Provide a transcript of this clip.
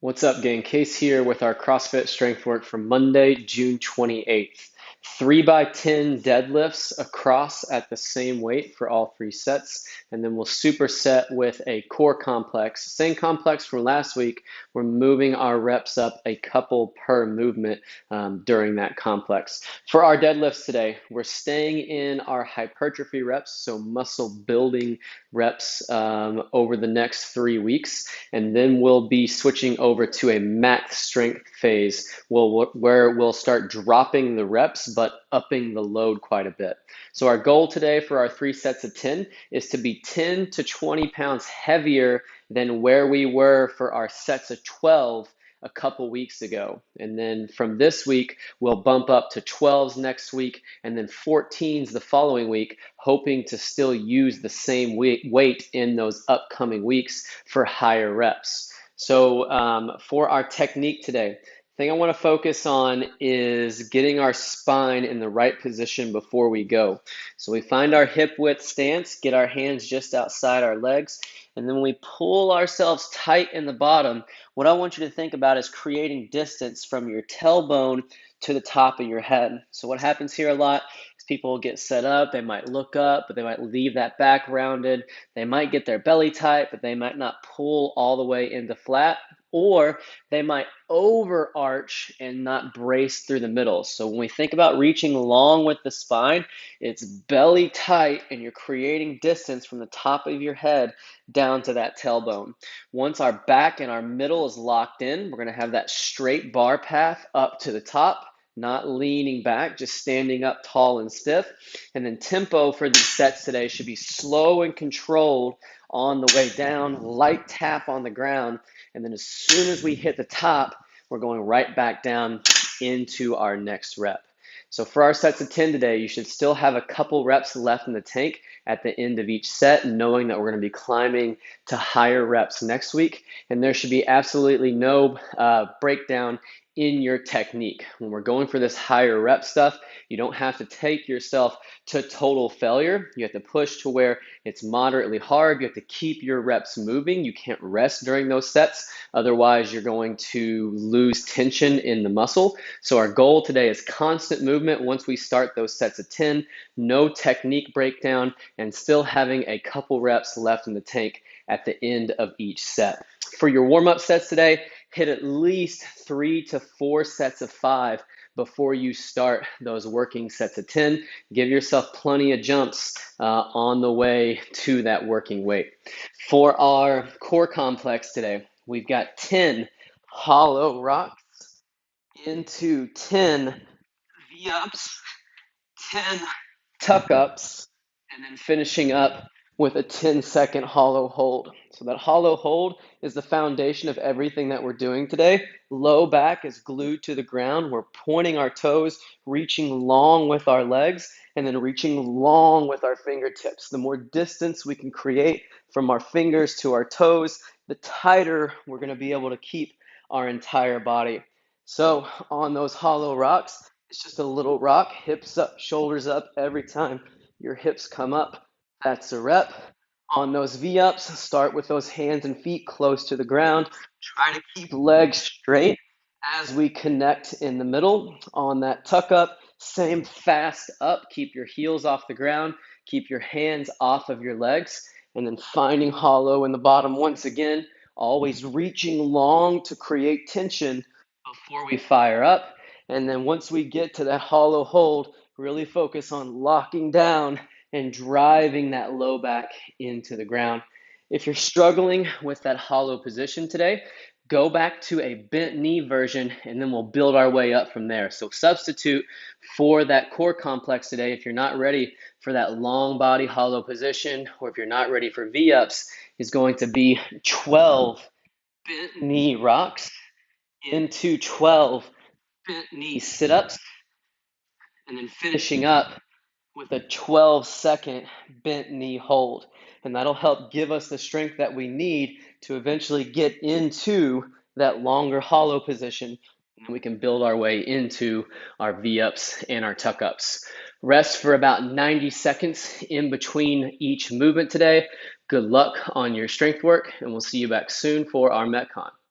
What's up, gang? Case here with our CrossFit strength work for Monday, June 28th. 3x10 deadlifts across at the same weight for all three sets, and then we'll superset with a core complex. Same complex from last week. We're moving our reps up a couple per movement during that complex. For our deadlifts today, we're staying in our hypertrophy reps, so muscle building reps over the next 3 weeks, and then we'll be switching over to a max strength phase where we'll start dropping the reps but upping the load quite a bit. So our goal today for our 3 sets of 10 is to be 10 to 20 pounds heavier than where we were for our sets of 12 a couple weeks ago. And then from this week, we'll bump up to 12s next week and then 14s the following week, hoping to still use the same weight in those upcoming weeks for higher reps. So for our technique today, the thing I want to focus on is getting our spine in the right position before we go. So we find our hip width stance, get our hands just outside our legs, and then we pull ourselves tight in the bottom. What I want you to think about is creating distance from your tailbone to the top of your head. So what happens here a lot is people get set up, they might look up, but they might leave that back rounded. They might get their belly tight, but they might not pull all the way into flat, or they might overarch and not brace through the middle. So when we think about reaching long with the spine, it's belly tight and you're creating distance from the top of your head down to that tailbone. Once our back and our middle is locked in, we're going to have that straight bar path up to the top, not leaning back, just standing up tall and stiff. And then tempo for these sets today should be slow and controlled on the way down, light tap on the ground. And then as soon as we hit the top, we're going right back down into our next rep. So for our sets of 10 today, you should still have a couple reps left in the tank at the end of each set, knowing that we're going to be climbing to higher reps next week. And there should be absolutely no breakdown in your technique. When we're going for this higher rep stuff, you don't have to take yourself to total failure. You have to push to where it's moderately hard. You have to keep your reps moving. You can't rest during those sets. Otherwise, you're going to lose tension in the muscle. So our goal today is constant movement once we start those sets of 10, no technique breakdown, and still having a couple reps left in the tank at the end of each set. For your warm-up sets today, hit at least 3 to 4 sets of 5 before you start those working sets of 10. Give yourself plenty of jumps on the way to that working weight. For our core complex today, we've got 10 hollow rocks into 10 V-ups, 10 tuck-ups, and then finishing up with a 10-second hollow hold. So that hollow hold is the foundation of everything that we're doing today. Low back is glued to the ground. We're pointing our toes, reaching long with our legs, and then reaching long with our fingertips. The more distance we can create from our fingers to our toes, the tighter we're going to be able to keep our entire body. So on those hollow rocks, it's just a little rock, hips up, shoulders up every time your hips come up. That's a rep. On those V-ups, start with those hands and feet close to the ground. Try to keep legs straight as we connect in the middle. On that tuck up, same fast up. Keep your heels off the ground. Keep your hands off of your legs. And then finding hollow in the bottom once again. Always reaching long to create tension before we fire up. And then once we get to that hollow hold, really focus on locking down and driving that low back into the ground. If you're struggling with that hollow position today, go back to a bent knee version and then we'll build our way up from there. So substitute for that core complex today if you're not ready for that long body hollow position, or if you're not ready for V-ups, is going to be 12 bent knee rocks into 12 bent knee sit-ups, and then finishing up with a 12-second bent knee hold. And that'll help give us the strength that we need to eventually get into that longer hollow position. And we can build our way into our V-ups and our tuck-ups. Rest for about 90 seconds in between each movement today. Good luck on your strength work, and we'll see you back soon for our Metcon.